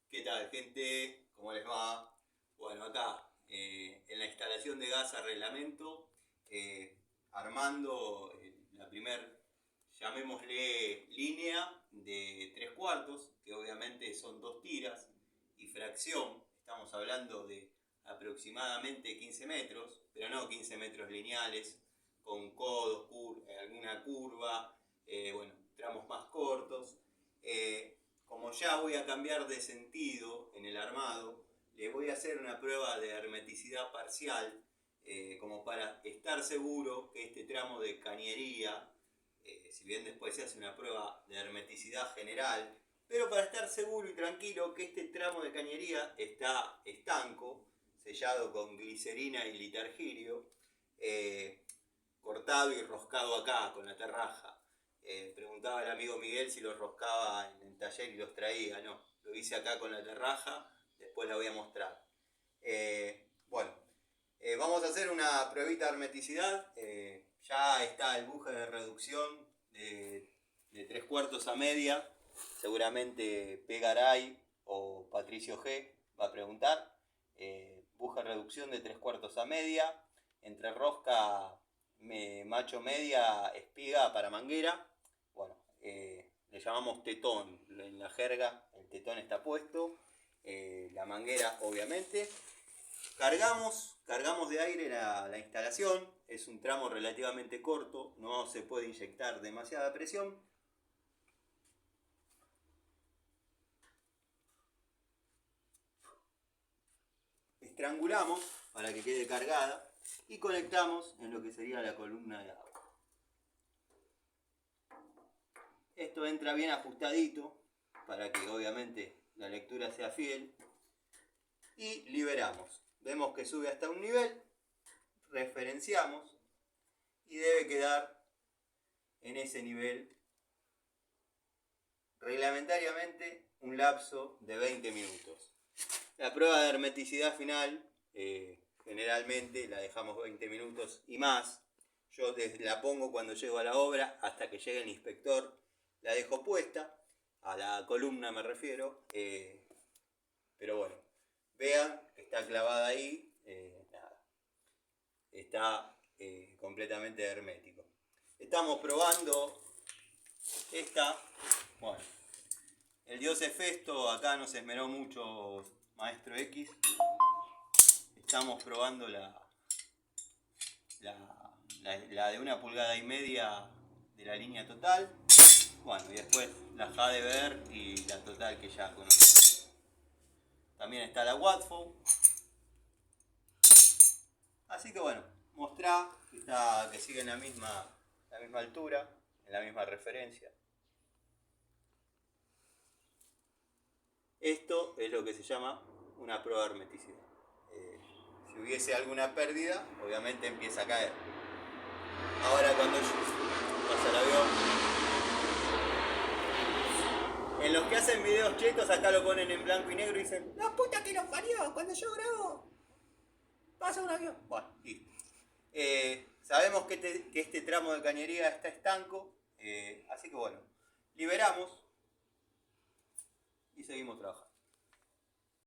¿Qué tal, gente? ¿Cómo les va? Bueno, acá en la instalación de gas a reglamento, armando la primer, llamémosle, línea de 3/4, que obviamente son 2 tiras, y fracción, estamos hablando de aproximadamente 15 metros, pero no 15 metros lineales, con codos, alguna curva, bueno, tramos más cortos. Como ya voy a cambiar de sentido en el armado, le voy a hacer una prueba de hermeticidad parcial, como para estar seguro que este tramo de cañería, si bien después se hace una prueba de hermeticidad general, pero para estar seguro y tranquilo que este tramo de cañería está estanco, sellado con glicerina y litargirio, cortado y roscado acá con la terraja. Preguntaba el amigo Miguel si los roscaba en el taller y los traía. No, lo hice acá con la terraja, después la voy a mostrar. Bueno, vamos a hacer una pruebita de hermeticidad. Ya está el buje de reducción de 3/4 a media. Seguramente Pegaray o Patricio G va a preguntar. Buje de reducción de 3/4 a media. Entre rosca macho media, espiga para manguera. Bueno, le llamamos tetón en la jerga, el tetón está puesto, la manguera obviamente. Cargamos de aire la instalación, es un tramo relativamente corto, no se puede inyectar demasiada presión. Estrangulamos para que quede cargada y conectamos en lo que sería la columna de agua. Esto entra bien ajustadito para que obviamente la lectura sea fiel. Y liberamos. Vemos que sube hasta un nivel. Referenciamos. Y debe quedar en ese nivel reglamentariamente un lapso de 20 minutos. La prueba de hermeticidad final generalmente la dejamos 20 minutos y más. Yo la pongo cuando llego a la obra hasta que llegue el inspector. La dejo puesta, a la columna me refiero, pero bueno, vean que está clavada ahí, nada, está completamente hermético. Estamos probando esta, bueno, el dios Hefesto acá nos esmeró mucho, maestro X. Estamos probando la de 1,5 pulgadas de la línea total. Bueno, y después la Hadeber y la total que ya conocemos. También está la Watford. Así que bueno, mostrá que sigue en la misma altura, en la misma referencia. Esto es lo que se llama una prueba de hermeticidad. Si hubiese alguna pérdida, obviamente empieza a caer. Ahora cuando pasa el avión. En los que hacen videos chetos acá lo ponen en blanco y negro y dicen ¡la puta que los parió! Cuando yo grabo pasa un avión. Bueno, listo. Sabemos que este tramo de cañería está estanco, así que bueno, liberamos y seguimos trabajando.